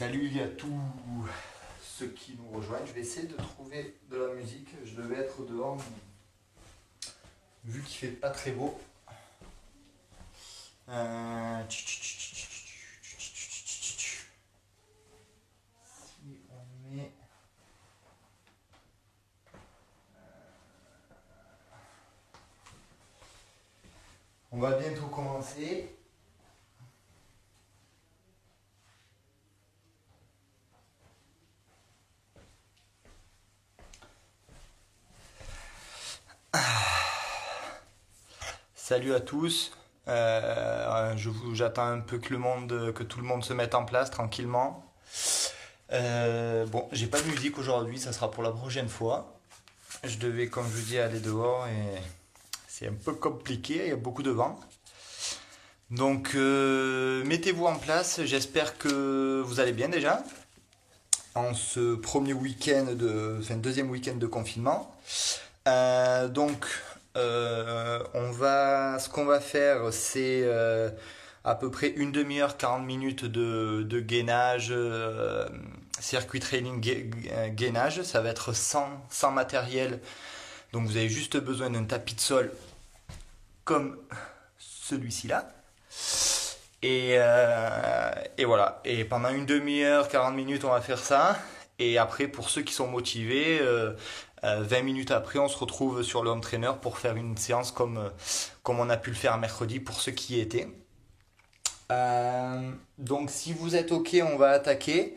Salut à tous ceux qui nous rejoignent. Je vais essayer de trouver de la musique. Je devais être dehors, mais vu qu'il fait pas très beau. Si on met. On va bientôt commencer. Salut à tous. J'attends un peu que tout le monde se mette en place tranquillement. Bon, j'ai pas de musique aujourd'hui, ça sera pour la prochaine fois. Je devais, comme je vous dis, aller dehors et c'est un peu compliqué, il y a beaucoup de vent. Donc, mettez-vous en place, j'espère que vous allez bien déjà. En ce premier deuxième week-end de confinement. Donc, ce qu'on va faire, c'est à peu près une demi-heure, 40 minutes de gainage, circuit training gainage. Ça va être sans matériel. Donc vous avez juste besoin d'un tapis de sol comme celui-ci là. Et voilà. Et pendant une demi-heure, 40 minutes, on va faire ça. Et après, pour ceux qui sont motivés, 20 minutes après, on se retrouve sur le home trainer pour faire une séance comme on a pu le faire mercredi pour ceux qui y étaient. Donc si vous êtes OK, on va attaquer.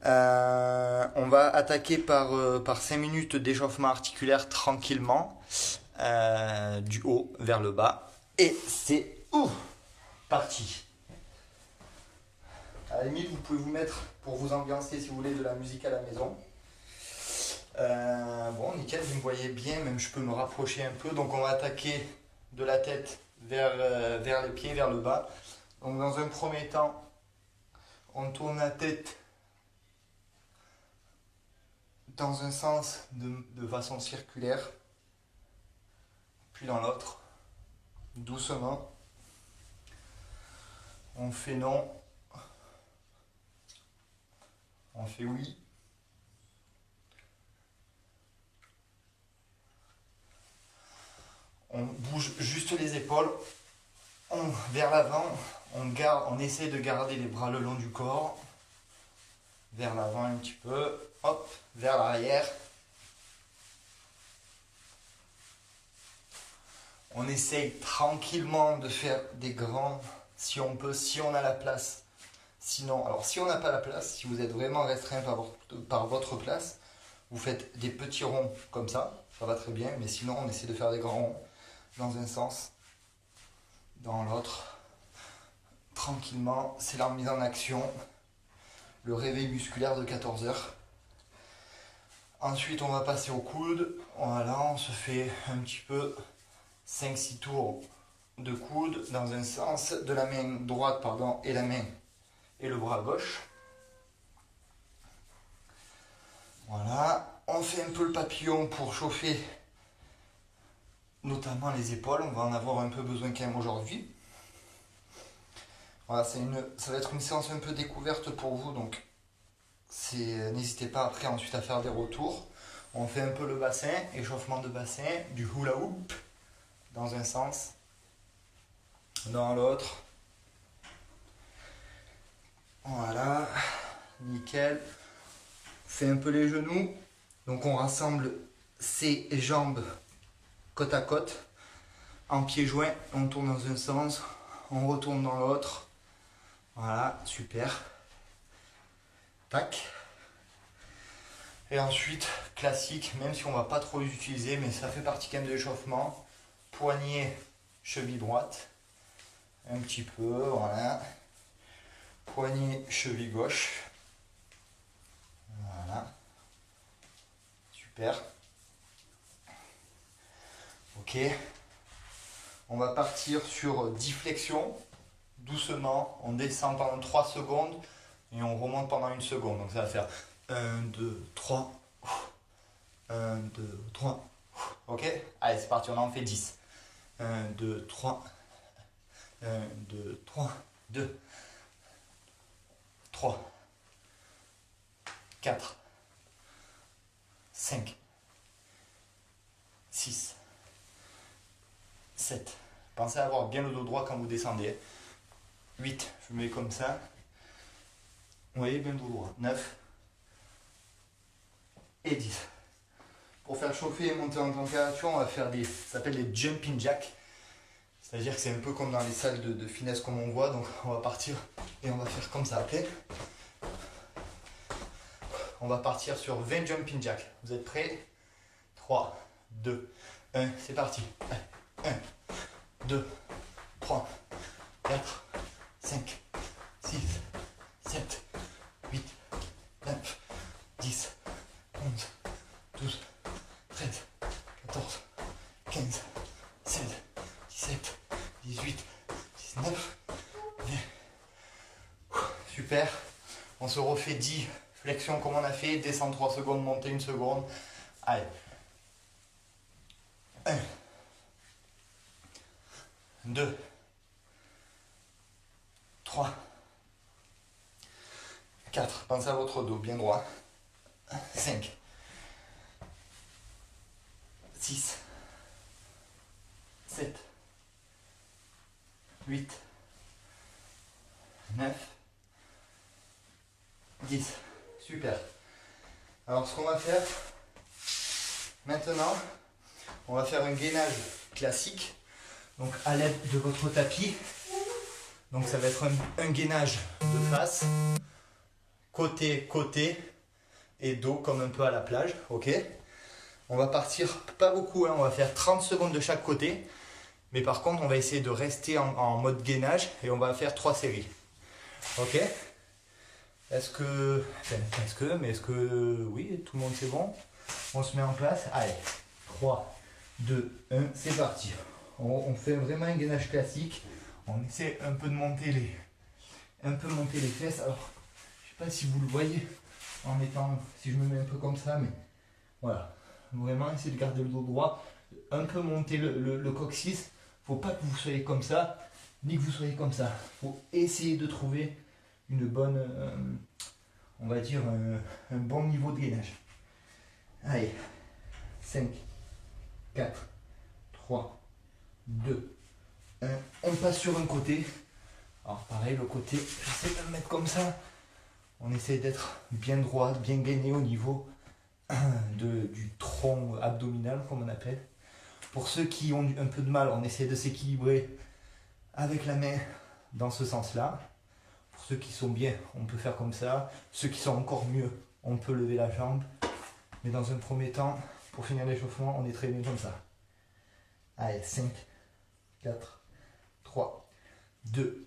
On va attaquer par 5 minutes d'échauffement articulaire tranquillement, du haut vers le bas. Et c'est parti. À la limite, vous pouvez vous mettre pour vous ambiancer si vous voulez de la musique à la maison. Bon, nickel, vous me voyez bien, même je peux me rapprocher un peu. Donc on va attaquer de la tête vers les pieds, vers le bas. Donc dans un premier temps, on tourne la tête dans un sens de façon circulaire, puis dans l'autre, doucement. On fait non, on fait oui. On bouge juste les épaules, vers l'avant, on essaie de garder les bras le long du corps, vers l'avant un petit peu, hop, vers l'arrière. On essaye tranquillement de faire des grands, si on peut, si on a la place. Sinon, alors si on n'a pas la place, si vous êtes vraiment restreint par votre place, vous faites des petits ronds comme ça va très bien, mais sinon on essaie de faire des grands ronds dans un sens, dans l'autre, tranquillement. C'est la mise en action, le réveil musculaire de 14 heures. Ensuite on va passer au coude, voilà, on se fait un petit peu 5-6 tours de coude dans un sens, de la main droite et la main et le bras gauche. Voilà, on fait un peu le papillon pour chauffer notamment les épaules, on va en avoir un peu besoin quand même aujourd'hui. Voilà, ça va être une séance un peu découverte pour vous, donc n'hésitez pas après ensuite à faire des retours. On fait un peu le bassin, échauffement de bassin, du hula hoop dans un sens, dans l'autre. Voilà, nickel. On fait un peu les genoux, donc on rassemble ses jambes côte à côte, en pieds joints, on tourne dans un sens, on retourne dans l'autre. Voilà, super. Tac. Et ensuite, classique, même si on ne va pas trop les utiliser, mais ça fait partie quand même de l'échauffement. Poignet, cheville droite. Un petit peu, voilà. Poignet, cheville gauche. Voilà. Super. Ok. On va partir sur 10 flexions. Doucement, on descend pendant 3 secondes et on remonte pendant 1 seconde. Donc ça va faire 1, 2, 3. 1, 2, 3. Ok? Allez, c'est parti, on en fait 10. 1, 2, 3. 1, 2, 3. 2. 3. 4, 5, 6, 7. Pensez à avoir bien le dos droit quand vous descendez. 8, je mets comme ça. Vous voyez, bien le dos droit. 9 et 10. Pour faire chauffer et monter en température, on va faire ça s'appelle des jumping jacks. C'est-à-dire que c'est un peu comme dans les salles de finesse comme on voit. Donc on va partir et on va faire comme ça, ok? On va partir sur 20 jumping jacks. Vous êtes prêts? 3, 2, 1, c'est parti. 1, 2, 3, 4, 5, 6, 7, 8, 9, 10, 11, 12, 13, 14, 15, 16, 17, 18, 19, 20. Super. On se refait 10 flexions comme on a fait. Descendre 3 secondes, monter 1 seconde. Allez. 1, 2, 3, 4. Pensez à votre dos bien droit. 5, 6, 7, 8, 9, 10. Super. Alors ce qu'on va faire maintenant, on va faire un gainage classique. Donc à l'aide de votre tapis. Donc ça va être un gainage de face, côté, côté et dos comme un peu à la plage. Ok. On va partir pas beaucoup, hein, on va faire 30 secondes de chaque côté. Mais par contre, on va essayer de rester en mode gainage et on va faire 3 séries. Ok? Est-ce que oui, tout le monde c'est bon? On se met en place. Allez, 3, 2, 1, c'est parti. On fait vraiment un gainage classique. On essaie un peu de monter les fesses. Alors, je sais pas si vous le voyez en mettant, si je me mets un peu comme ça, mais voilà. Vraiment, essayer de garder le dos droit, un peu monter le coccyx. Faut pas que vous soyez comme ça, ni que vous soyez comme ça. Faut essayer de trouver une bonne, on va dire, un bon niveau de gainage. Allez, 5, 4, 3, 2, 1. On passe sur un côté. Alors pareil, le côté, j'essaie de le mettre comme ça. On essaie d'être bien droit, bien gainé au niveau du tronc abdominal, comme on appelle. Pour ceux qui ont un peu de mal, on essaie de s'équilibrer avec la main dans ce sens-là. Pour ceux qui sont bien, on peut faire comme ça. Ceux qui sont encore mieux, on peut lever la jambe. Mais dans un premier temps, pour finir l'échauffement, on est très bien comme ça. Allez, 5, 4, 3, 2,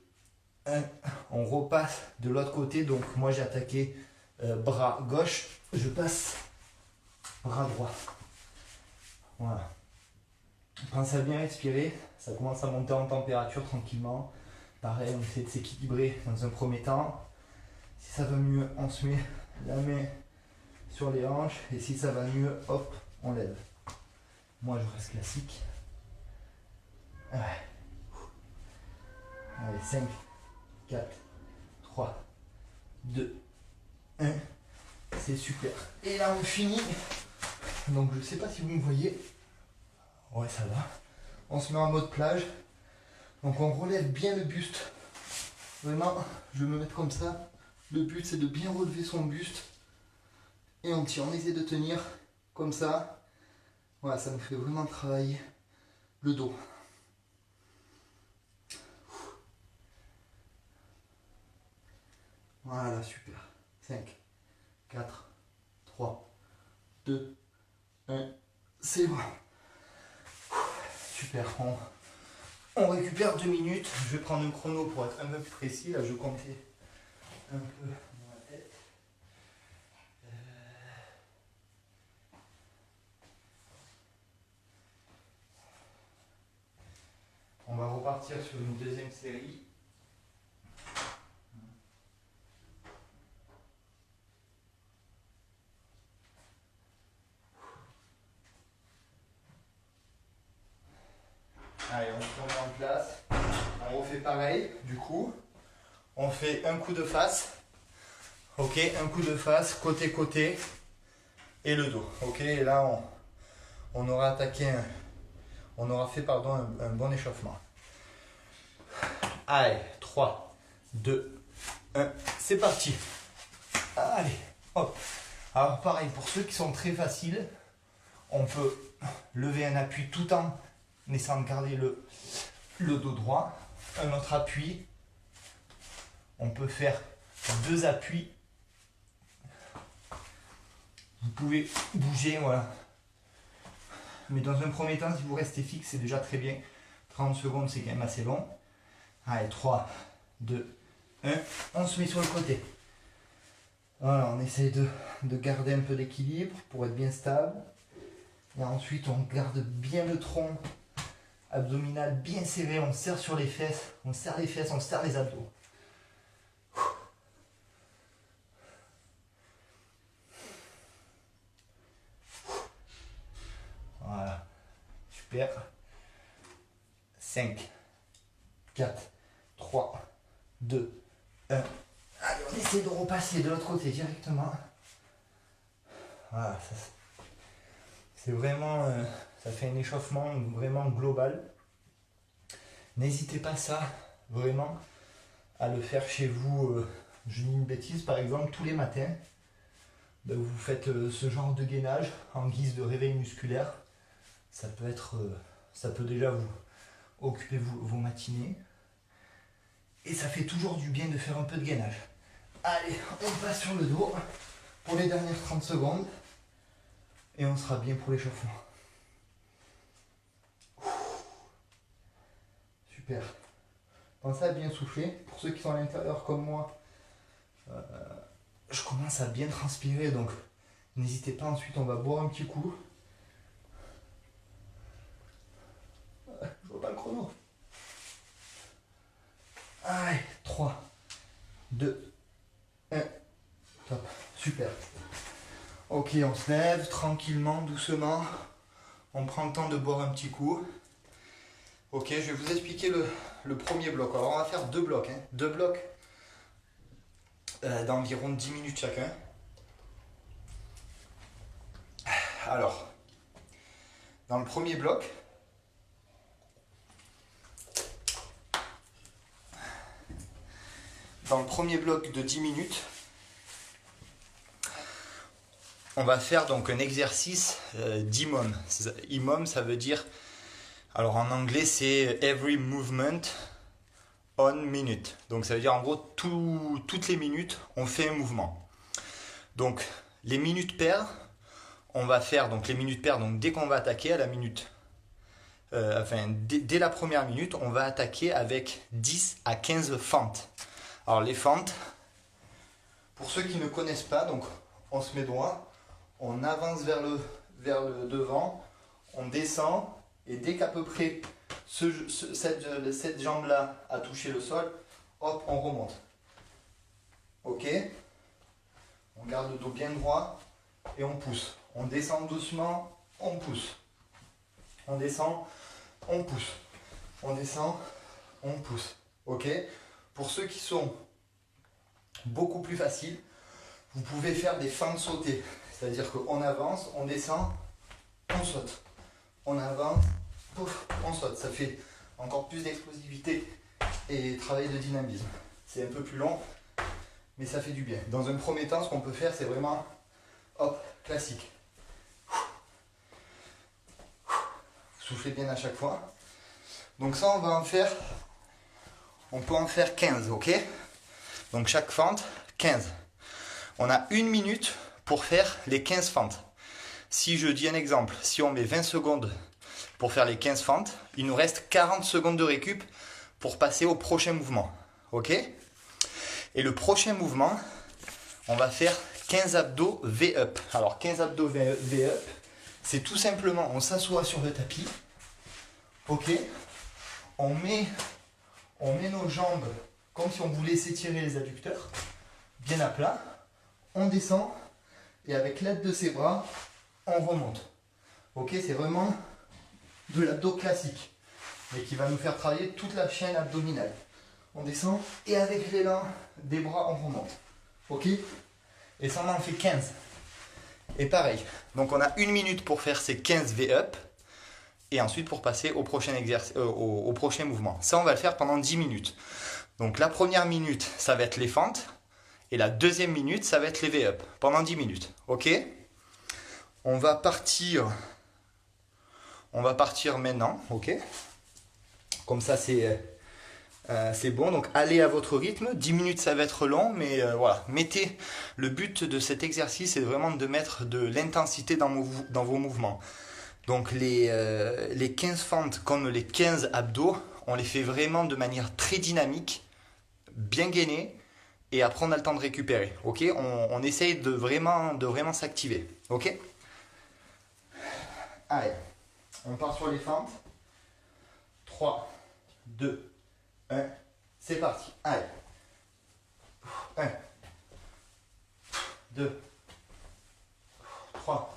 1. On repasse de l'autre côté. Donc moi j'ai attaqué bras gauche. Je passe bras droit. Voilà. Pensez à bien respirer. Ça commence à monter en température tranquillement. Pareil, on essaie de s'équilibrer dans un premier temps. Si ça va mieux, on se met la main sur les hanches. Et si ça va mieux, hop, on lève. Moi, je reste classique. Ouais. Allez, 5, 4, 3, 2, 1. C'est super. Et là, on finit. Donc, je ne sais pas si vous me voyez. Ouais, ça va. On se met en mode plage. Donc, on relève bien le buste. Vraiment, je vais me mettre comme ça. Le but, c'est de bien relever son buste. Et on tire. On essaie de tenir comme ça. Voilà, ça nous fait vraiment travailler le dos. Voilà, super. 5, 4, 3, 2, 1. C'est bon. Super. On récupère 2 minutes. Je vais prendre un chrono pour être un peu plus précis. Là, je comptais un peu dans la tête. On va repartir sur une deuxième série. Allez, on se remet en place. On refait pareil, du coup. On fait un coup de face. Ok, un coup de face, côté-côté. Et le dos. Ok, et là on aura attaqué, on aura fait pardon, un bon échauffement. Allez, 3, 2, 1, c'est parti. Allez, hop. Alors pareil, pour ceux qui sont très faciles, on peut lever un appui tout en essayant de garder le dos droit. Un autre appui. On peut faire 2 appuis. Vous pouvez bouger, voilà. Mais dans un premier temps, si vous restez fixe, c'est déjà très bien. 30 secondes, c'est quand même assez long. Allez, 3, 2, 1. On se met sur le côté. Voilà, on essaye de garder un peu d'équilibre pour être bien stable. Et ensuite, on garde bien le tronc abdominal bien serré. On serre sur les fesses. On serre les fesses, on serre les abdos. Voilà. Super. 5, 4, 3, 2, 1. Allez, on essaie de repasser de l'autre côté directement. Voilà, c'est vraiment, ça fait un échauffement vraiment global. N'hésitez pas ça, vraiment, à le faire chez vous. Je dis une bêtise, par exemple, tous les matins, ben, vous faites ce genre de gainage en guise de réveil musculaire. Ça peut déjà vous occuper vos matinées. Et ça fait toujours du bien de faire un peu de gainage. Allez, on passe sur le dos pour les dernières 30 secondes. Et on sera bien pour l'échauffement. Super. Pensez à bien souffler. Pour ceux qui sont à l'intérieur comme moi, je commence à bien transpirer. Donc n'hésitez pas, ensuite on va boire un petit coup. Je vois pas le chrono. Allez, 3, 2, 1. Top. Super. Ok, on se lève tranquillement, doucement. On prend le temps de boire un petit coup. Ok, je vais vous expliquer le premier bloc. Alors on va faire 2 blocs. 2 blocs d'environ 10 minutes chacun. Alors, dans le premier bloc, de 10 minutes, on va faire donc un exercice d'IMOM. IMOM, ça veut dire, alors en anglais c'est Every Movement on Minute. Donc ça veut dire en gros toutes les minutes on fait un mouvement. Donc les minutes paires, on va faire donc les minutes paires, donc dès qu'on va attaquer à la minute, dès la première minute, on va attaquer avec 10 à 15 fentes. Alors les fentes, pour ceux qui ne connaissent pas, donc on se met droit, on avance vers le devant, on descend, et dès qu'à peu près cette jambe-là a touché le sol, hop, on remonte. Ok? On garde le dos bien droit et on pousse. On descend doucement, on pousse. On descend, on pousse. On descend, on pousse. Ok? Pour ceux qui sont beaucoup plus faciles, vous pouvez faire des fentes sautées. C'est-à-dire qu'on avance, on descend, on saute. On avance, pouf, on saute. Ça fait encore plus d'explosivité et travail de dynamisme. C'est un peu plus long, mais ça fait du bien. Dans un premier temps, ce qu'on peut faire, c'est vraiment, hop, classique. Soufflez bien à chaque fois. Donc ça, on peut en faire 15, ok? Donc chaque fente, 15. On a 1 minute pour faire les 15 fentes. Si je dis un exemple, si on met 20 secondes pour faire les 15 fentes, il nous reste 40 secondes de récup pour passer au prochain mouvement. Ok? Et le prochain mouvement, on va faire 15 abdos V-up. Alors 15 abdos V-up, c'est tout simplement, on s'assoit sur le tapis. Ok? On met nos jambes comme si on voulait s'étirer les adducteurs, bien à plat. On descend et avec l'aide de ses bras, on remonte. Ok, c'est vraiment de l'abdo classique, mais qui va nous faire travailler toute la chaîne abdominale. On descend et avec l'élan des bras, on remonte. Ok, Et ça, on en fait 15. Et pareil. Donc on a 1 minute pour faire ces 15 V-up. Et ensuite pour passer au prochain, au prochain mouvement. Ça, on va le faire pendant 10 minutes. Donc la première minute, ça va être les fentes. Et la deuxième minute, ça va être les V-up. Pendant 10 minutes. Ok? On va partir maintenant. Ok? Comme ça, c'est bon. Donc allez à votre rythme. 10 minutes, ça va être long. Mais voilà. Le but de cet exercice, c'est vraiment de mettre de l'intensité dans vos mouvements. Donc les 15 fentes comme les 15 abdos, on les fait vraiment de manière très dynamique, bien gainée, et après on a le temps de récupérer. Ok, on essaye de vraiment s'activer. Ok. Allez, on part sur les fentes. 3, 2, 1, c'est parti. Allez. 1, 2, 3,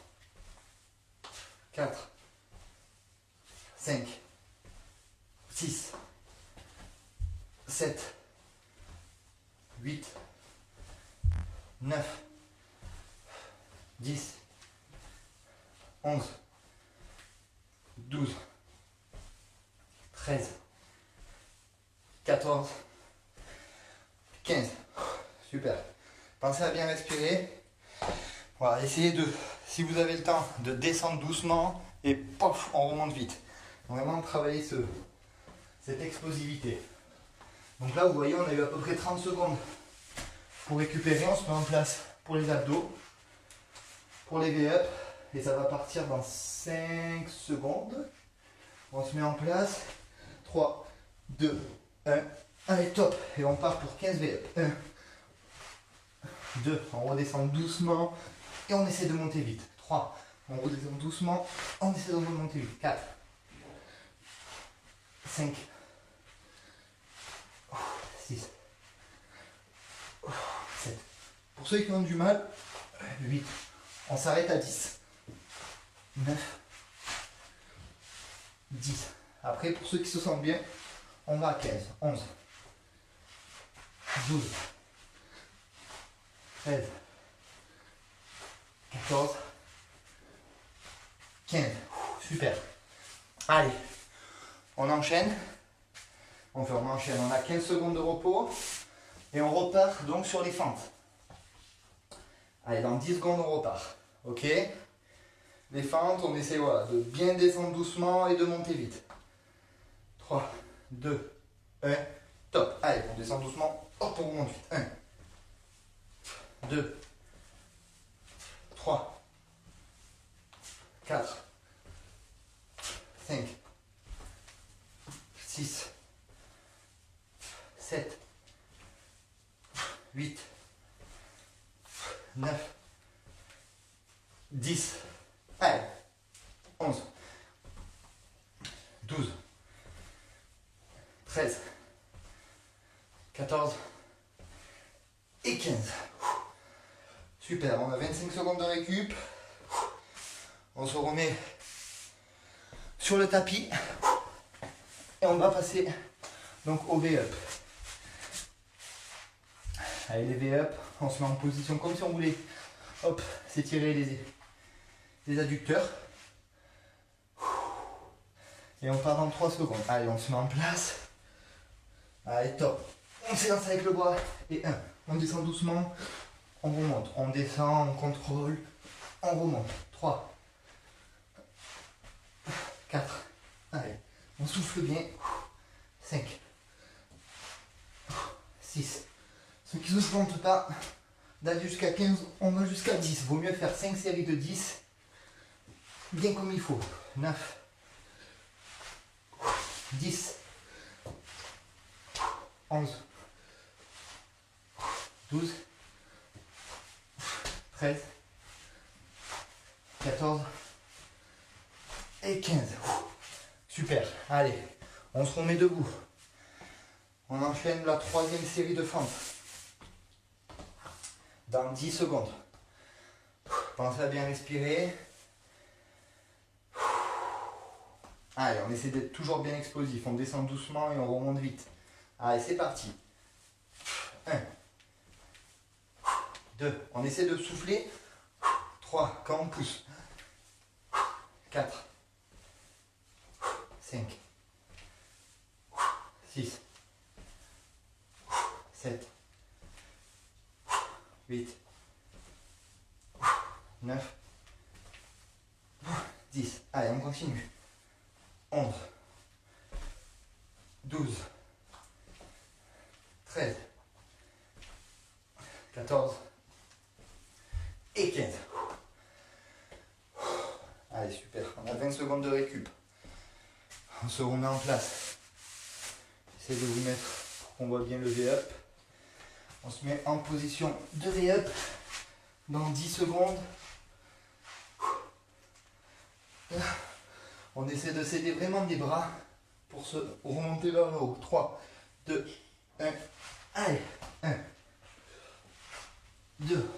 4, 5, 6, 7, 8, 9, 10, 11, 12, 13, 14, 15. Super. Pensez à bien respirer. Voilà, essayez si vous avez le temps, de descendre doucement et pof, on remonte vite. Vraiment travailler cette explosivité. Donc là, vous voyez, on a eu à peu près 30 secondes pour récupérer. On se met en place pour les abdos, pour les V-up. Et ça va partir dans 5 secondes. On se met en place. 3, 2, 1. Allez, top. Et on part pour 15 V-up. 1, 2. On redescend doucement. Et on essaie de monter vite. 3. On redescend doucement. On essaie de remonter vite. 4. 5. 6. 7. Pour ceux qui ont du mal, 8. On s'arrête à 10. 9. 10. Après, pour ceux qui se sentent bien, on va à 15. 11. 12. 13. 14. 15. Super. Allez. On enchaîne. On enchaîne. On a 15 secondes de repos. Et on repart donc sur les fentes. Allez, dans 10 secondes, on repart. Ok? Les fentes, on essaie de bien descendre doucement et de monter vite. 3, 2, 1. Top. Allez, on descend doucement. Hop, on remonte vite. 1, 2, 3, 4, 5, 6, 7, 8, 9, 10, allez, 11, 12, 13, 14 et 15. Super, on a 25 secondes de récup. On se remet sur le tapis et on va passer donc au V-up. Allez, les V-up, on se met en position comme si on voulait s'étirer les adducteurs. Et on part dans 3 secondes. Allez, on se met en place. Allez, top. On s'élance avec le bras. Et 1. On descend doucement. On remonte. On descend, on contrôle. On remonte. 3. 4. Allez. On souffle bien. 5. 6. Ceux qui ne se sentent pas d'aller jusqu'à 15, on va jusqu'à 10. Vaut mieux faire 5 séries de 10. Bien comme il faut. 9. 10. 11. 12. 13. 14. Et 15. Super. Allez, on se remet debout. On enchaîne la 3e série de fentes. Dans 10 secondes. Pensez à bien respirer. Allez, on essaie d'être toujours bien explosif. On descend doucement et on remonte vite. Allez, c'est parti. 1, 2. On essaie de souffler. 3. Quand on pousse. 4. 5. 6. 7. 8. 9. 10. Allez, on continue. 11. 12. 13. 14. Et 15. Allez, super. On a 20 secondes de récup. On se remet en place. J'essaie de vous mettre pour qu'on voit bien le V-up. On se met en position de V-up dans 10 secondes. On essaie de s'aider vraiment des bras pour se remonter vers le haut. 3, 2, 1. Allez. 1, 2,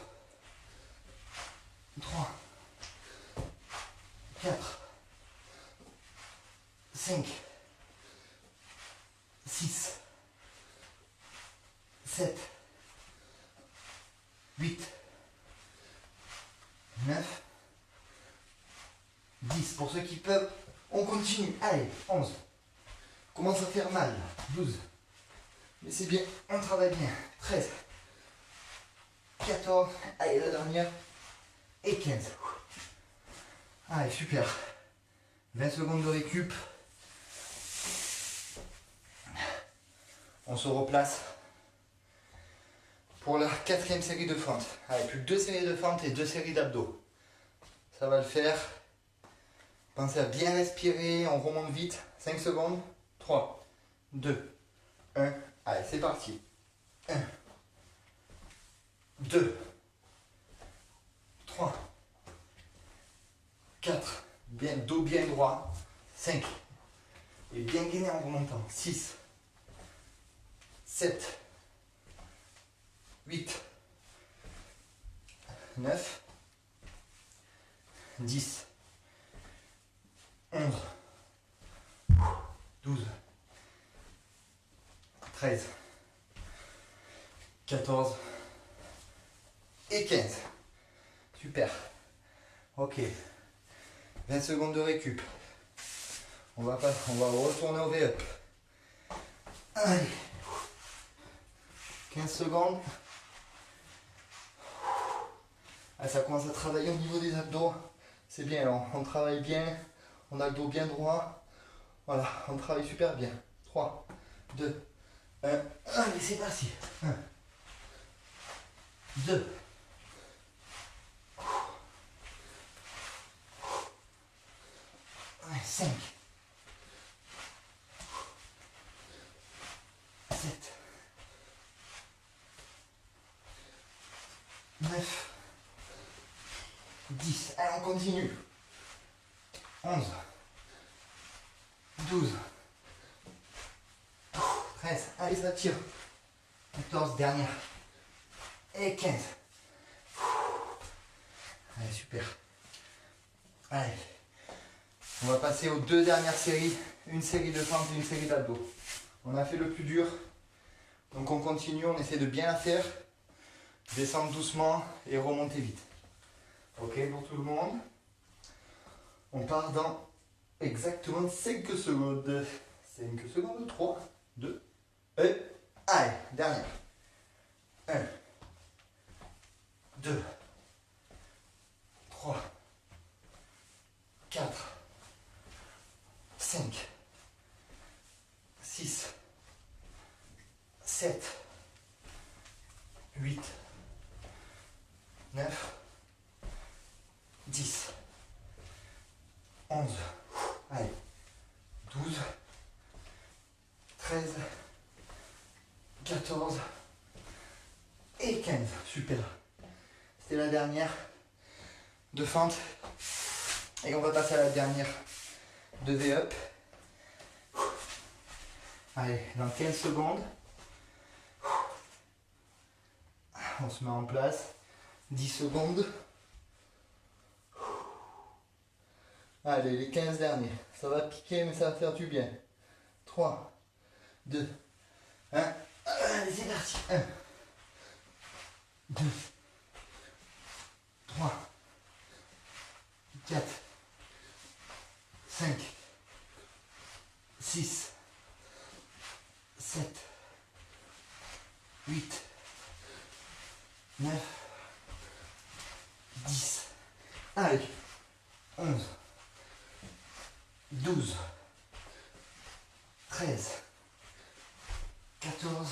3, 4, 5, 6, 7, 8, 9, 10. Pour ceux qui peuvent, on continue. Allez, 11. Commence à faire mal. 12. Mais c'est bien, on travaille bien. 13. 14. Allez, la dernière. Et 15. Allez, super. 20 secondes de récup. On se replace pour la 4e série de fentes. Allez, plus que 2 séries de fentes et 2 séries d'abdos. Ça va le faire. Pensez à bien respirer, on remonte vite. 5 secondes. 3, 2, 1. Allez, c'est parti. 1, 2, 3, 4. Bien, dos bien droit. 5. Et bien gainé en remontant. 6, 7, 8, 9, 10, 11, 12, 13, 14 et 15. Super. Ok. 20 secondes de récup. On va retourner au V-up. Allez. 15 secondes. Ah, ça commence à travailler au niveau des abdos. C'est bien, on travaille bien. On a le dos bien droit. Voilà, on travaille super bien. 3, 2, 1. Allez, c'est parti. 1, 2, 5, 7, 9, 10. Allez, on continue. 11, 12, 13. Allez, ça tire. 14, dernière. Et 15. Allez, super. Allez. On va passer aux 2 dernières séries. Une série de fentes et une série d'abdos. On a fait le plus dur. Donc on continue, on essaie de bien la faire. Descendre doucement et remonter vite. Ok pour tout le monde. On part dans exactement 5 secondes. 5 secondes, 3, 2, 1. Allez, dernière. 1, 2, 3, 4, 5, 6, 7, 8, 9, 10, 11, allez, 12, 13, 14 et 15. Super. C'était la dernière de fente. Et on va passer à la dernière de V-up. Allez, dans 15 secondes. On se met en place. 10 secondes. Allez, les 15 derniers. Ça va piquer, mais ça va faire du bien. 3, 2, 1. Allez, c'est parti. 1, 2, 3, 4, 5, 6, 7, 8, 9, 10, allez, 11, 12, 13, 14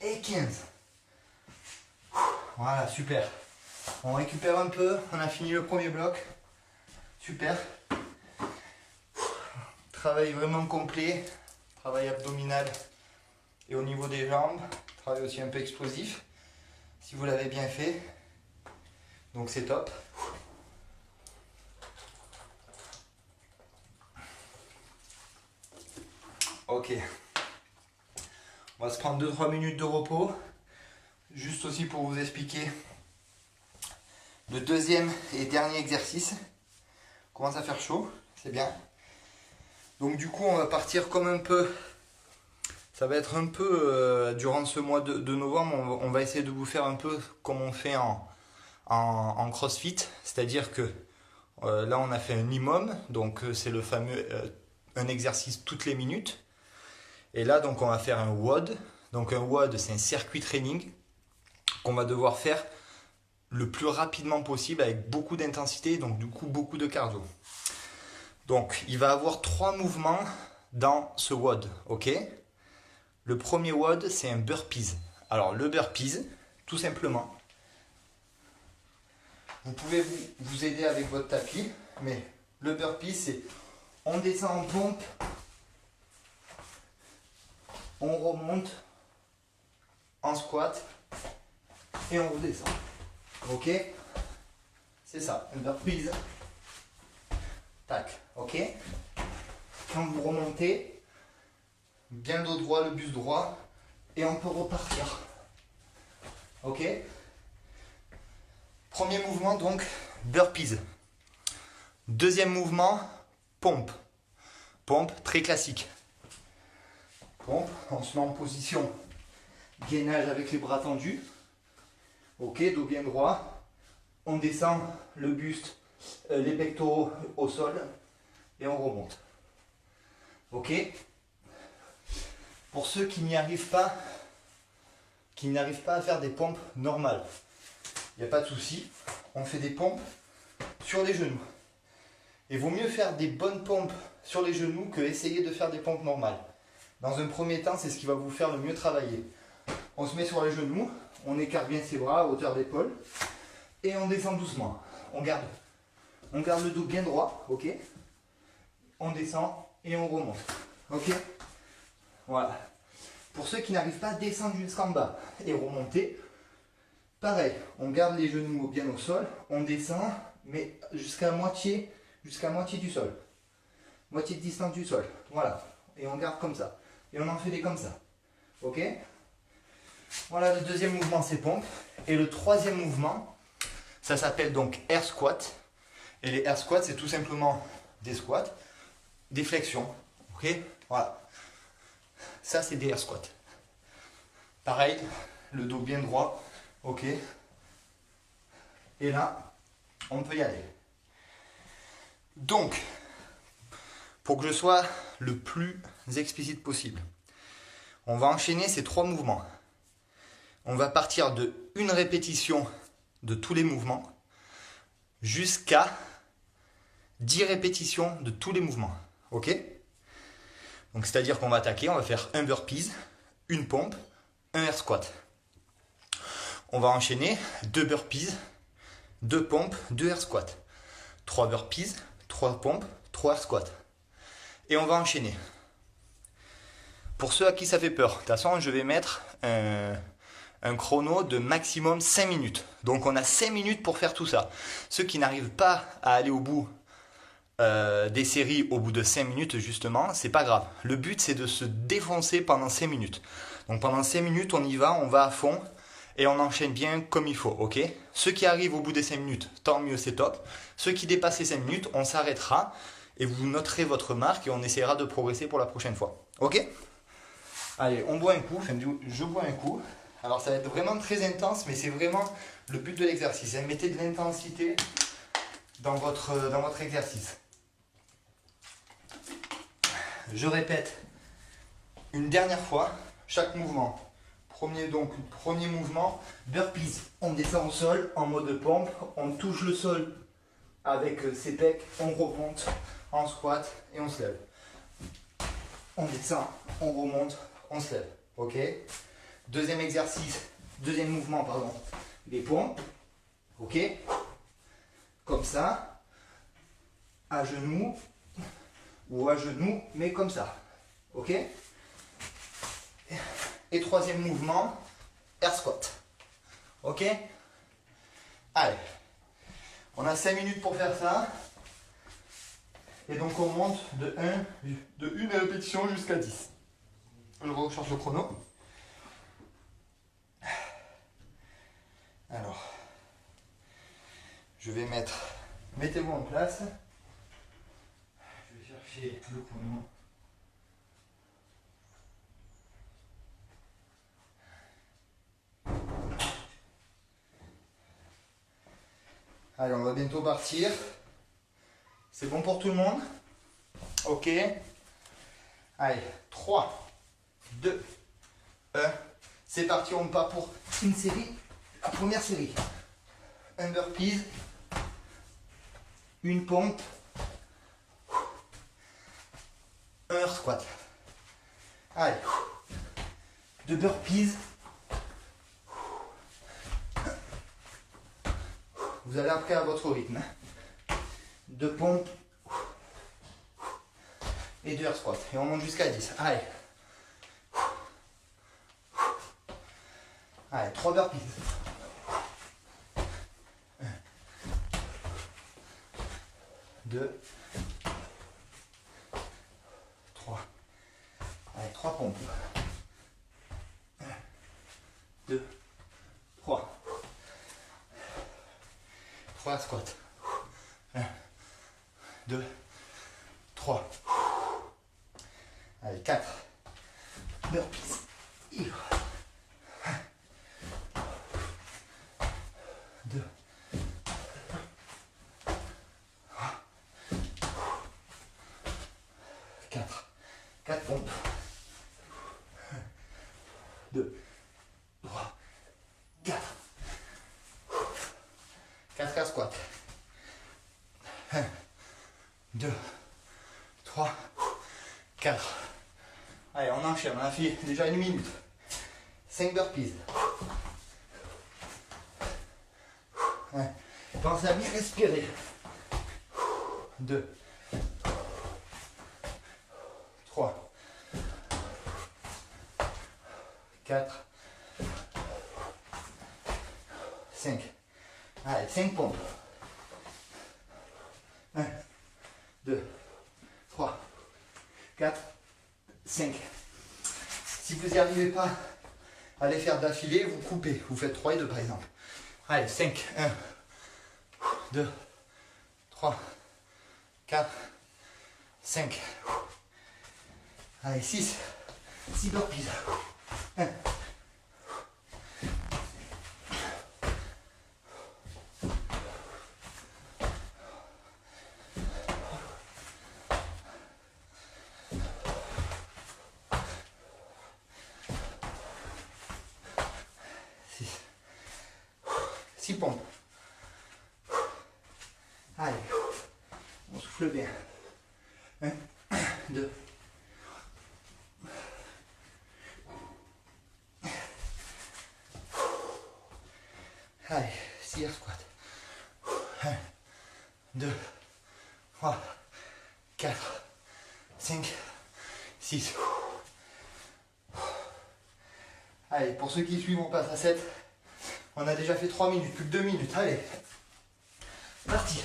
et 15. Voilà, super. On récupère un peu, on a fini le premier bloc. Super. Travail vraiment complet, travail abdominal et au niveau des jambes, travail aussi un peu explosif, si vous l'avez bien fait. Donc c'est top. Ok. On va se prendre 2-3 minutes de repos. Juste aussi pour vous expliquer le deuxième et dernier exercice. Commence à faire chaud, c'est bien. Donc du coup on va partir comme un peu, ça va être un peu durant ce mois de novembre, on va essayer de vous faire un peu comme on fait en CrossFit. C'est-à-dire que là on a fait un minimum, donc c'est le fameux un exercice toutes les minutes. Et là donc on va faire un WOD. Donc un WOD c'est un circuit training qu'on va devoir faire le plus rapidement possible avec beaucoup d'intensité, donc du coup beaucoup de cardio. Donc il va avoir 3 mouvements dans ce WOD, ok? Le premier WOD c'est un burpees. Alors le burpees, tout simplement, vous pouvez vous aider avec votre tapis, mais le burpees c'est on descend en pompe, on remonte en squat et on redescend. Ok? C'est ça, un burpees. Tac, ok? Quand vous remontez, bien le dos droit, le buste droit, et on peut repartir. Ok? Premier mouvement donc, burpees. Deuxième mouvement, pompe. Pompe, très classique. Pompe, on se met en position gainage avec les bras tendus. Ok, dos bien droit. On descend le buste, les pectoraux au sol et on remonte. Ok? Pour ceux qui n'y arrivent pas, à faire des pompes normales, il n'y a pas de souci. On fait des pompes sur les genoux. Et vaut mieux faire des bonnes pompes sur les genoux que essayer de faire des pompes normales. Dans un premier temps, c'est ce qui va vous faire le mieux travailler. On se met sur les genoux, on écarte bien ses bras à hauteur d'épaule et on descend doucement. On garde le dos bien droit, ok? On descend et on remonte, ok? Voilà. Pour ceux qui n'arrivent pas à descendre jusqu'en bas et remonter, pareil, on garde les genoux bien au sol, on descend, mais jusqu'à moitié du sol. Moitié de distance du sol, voilà. Et on garde comme ça. Et on en fait des comme ça, ok? Voilà, le deuxième mouvement c'est pompe. Et le troisième mouvement, ça s'appelle donc air squat. Et les air squats, c'est tout simplement des squats, des flexions. Ok? Voilà. Ça, c'est des air squats. Pareil, le dos bien droit. Ok? Et là, on peut y aller. Donc, pour que je sois le plus explicite possible, on va enchaîner ces 3 mouvements. On va partir de une répétition de tous les mouvements jusqu'à 10 répétitions de tous les mouvements. Ok? Donc c'est-à-dire qu'on va attaquer, on va faire un burpees, une pompe, un air squat. On va enchaîner 2 burpees, 2 pompes, 2 air squats. 3 burpees, 3 pompes, 3 air squats. Et on va enchaîner. Pour ceux à qui ça fait peur, de toute façon je vais mettre un chrono de maximum 5 minutes. Donc on a 5 minutes pour faire tout ça. Ceux qui n'arrivent pas à aller au bout des séries au bout de 5 minutes justement, c'est pas grave. Le but c'est de se défoncer pendant 5 minutes. Donc pendant 5 minutes on y va, on va à fond et on enchaîne bien comme il faut, ok? Ceux qui arrivent au bout des 5 minutes, tant mieux, c'est top. Ceux qui dépassent les 5 minutes, on s'arrêtera et vous noterez votre marque et on essaiera de progresser pour la prochaine fois. Ok? Allez, on boit un coup, enfin, je bois un coup. Alors ça va être vraiment très intense, mais c'est vraiment le but de l'exercice. Hein. Mettez de l'intensité dans votre exercice. Je répète une dernière fois chaque mouvement. Premier mouvement, burpees. On descend au sol en mode pompe, on touche le sol avec ses pecs, on remonte en squat et on se lève. On descend, on remonte, on se lève. Ok? Deuxième mouvement, les pompes. Ok? Comme ça, à genoux, ou à genoux, mais comme ça. Ok? Et troisième mouvement, air squat. Ok? Allez. On a 5 minutes pour faire ça. Et donc on monte de 1 répétition jusqu'à 10. Je recharge le chrono. Alors, je vais mettez-vous en place. Je vais chercher le chrono. Allez, on va bientôt partir. C'est bon pour tout le monde? Ok. Allez, 3, 2, 1. C'est parti, on part pour une série. La première série. Un burpees. Une pompe. Un air squat. Allez. 2 burpees. Vous allez après à votre rythme. 2 pompes. Et 2 air squats. Et on monte jusqu'à 10. Allez. Allez, 3 burpees. 1, 2, 3. Allez, 3 pompes. 1, 2, 3. 3 squats. 1, 2, 3. Allez, 4. Burpees. 1, 2. 4 pompes. 1, 2, 3, 4. 4 air squats. 1, 2, 3, 4. Allez, on enchaîne. On a fait déjà 1 minute. 5 burpees. Ouais. Pensez à bien respirer. 2, 3, 4, 5. Allez, 5 pompes. 1, 2, 3, 4, 5. Si vous n'y arrivez pas à les faire d'affilée, vous coupez. Vous faites 3 et 2 par exemple. Allez, 5. 1, 2, 3, 4, 5. Allez, 6. 6 burpees. 1. Pompes. Allez, on souffle bien. 1, 2. Allez, 6 air squats. 1, 2, 3, 4, 5, 6. Allez, pour ceux qui suivent, on passe à 7. On a déjà fait 3 minutes, plus que 2 minutes. Allez, parti.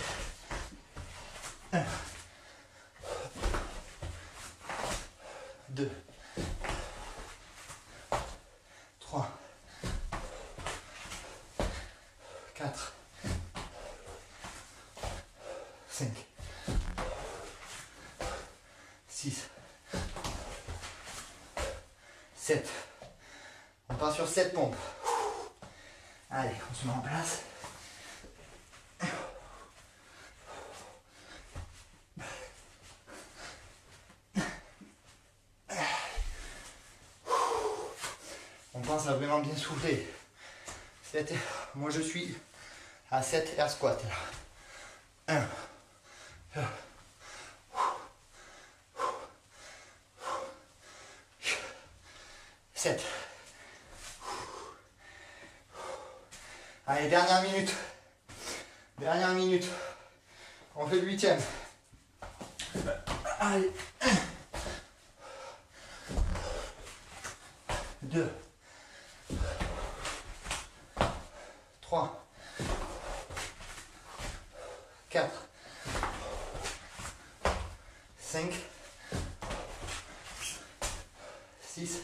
1, 2, 3, 4, 5, 6, 7. On On part sur 7 pompes. Allez, on se met en place. On pense à vraiment bien souffler. Moi je suis à 7 air squat. 1, 2, 7. Allez, dernière minute. Dernière minute. On fait le 8e. Allez. 2, 3, 4, 5, 6,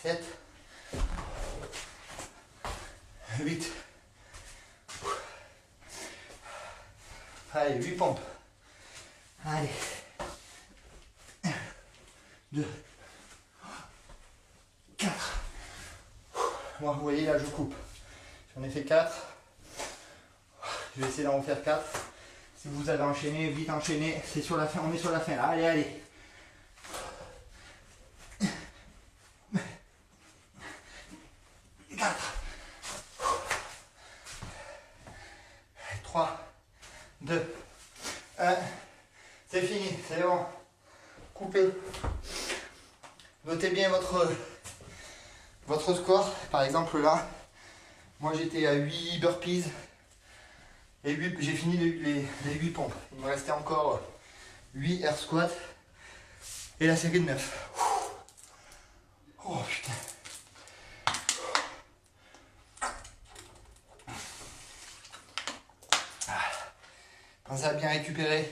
7, 8. Allez, 8 pompes. Allez. 2, 4. Moi, vous voyez, là, je coupe. J'en ai fait 4. Je vais essayer d'en faire 4. Si vous avez enchaîné, vite enchaîné. C'est sur la fin, on est sur la fin là. Allez, allez. 4. 3, 2, 1. C'est fini, c'est bon. Coupez. Notez bien votre score. Par exemple là, moi j'étais à 8 burpees et j'ai fini les 8 pompes. Il me restait encore 8 air squats et la série de 9. Oh putain. Pensez à bien récupérer.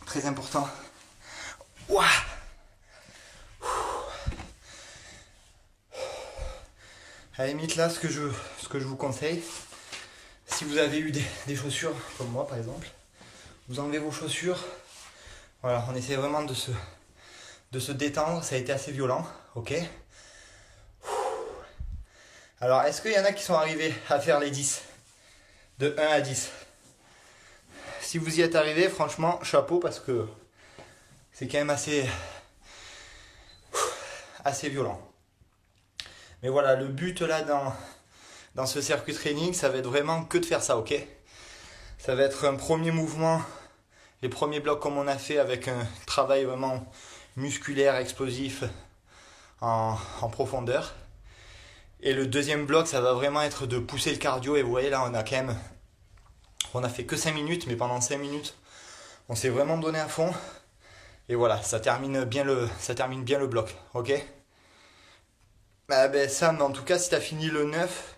Très important. Ouah. À la limite là, ce que je vous conseille, si vous avez eu des chaussures comme moi par exemple, vous enlevez vos chaussures. Voilà, on essaie vraiment de se détendre. Ça a été assez violent, ok. Alors, est-ce qu'il y en a qui sont arrivés à faire les 10 de 1 à 10? Si vous y êtes arrivé, franchement, chapeau, parce que c'est quand même assez violent. Mais voilà, le but là dans ce circuit training, ça va être vraiment que de faire ça, ok? Ça va être un premier mouvement, les premiers blocs comme on a fait avec un travail vraiment musculaire, explosif en profondeur. Et le deuxième bloc, ça va vraiment être de pousser le cardio. Et vous voyez là, on a fait que 5 minutes, mais pendant 5 minutes, on s'est vraiment donné à fond. Et voilà, ça termine bien le bloc, ok? Sam, en tout cas, si tu as fini le 9,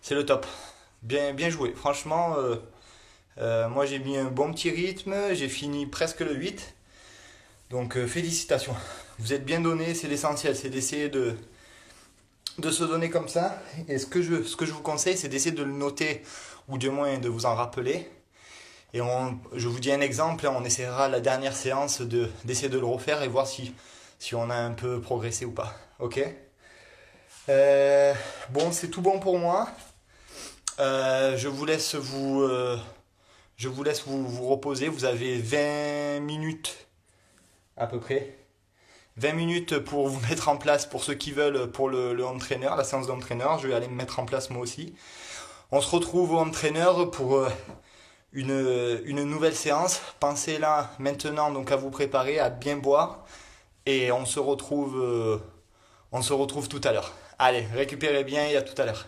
c'est le top. Bien joué. Franchement, moi j'ai mis un bon petit rythme. J'ai fini presque le 8. Donc félicitations. Vous êtes bien donné, c'est l'essentiel. C'est d'essayer de se donner comme ça. Et ce que je vous conseille, c'est d'essayer de le noter, ou du moins de vous en rappeler. Et je vous dis un exemple, on essaiera la dernière séance d'essayer de le refaire et voir si on a un peu progressé ou pas. Ok? Bon, c'est tout bon pour moi. Je vous laisse vous reposer. Vous avez 20 minutes à peu près. 20 minutes pour vous mettre en place, pour ceux qui veulent, pour le home trainer, la séance de home trainer. Je vais aller me mettre en place moi aussi. On se retrouve au home trainer pour une nouvelle séance. Pensez là maintenant donc à vous préparer, à bien boire. Et on se retrouve tout à l'heure. Allez, récupérez bien et à tout à l'heure.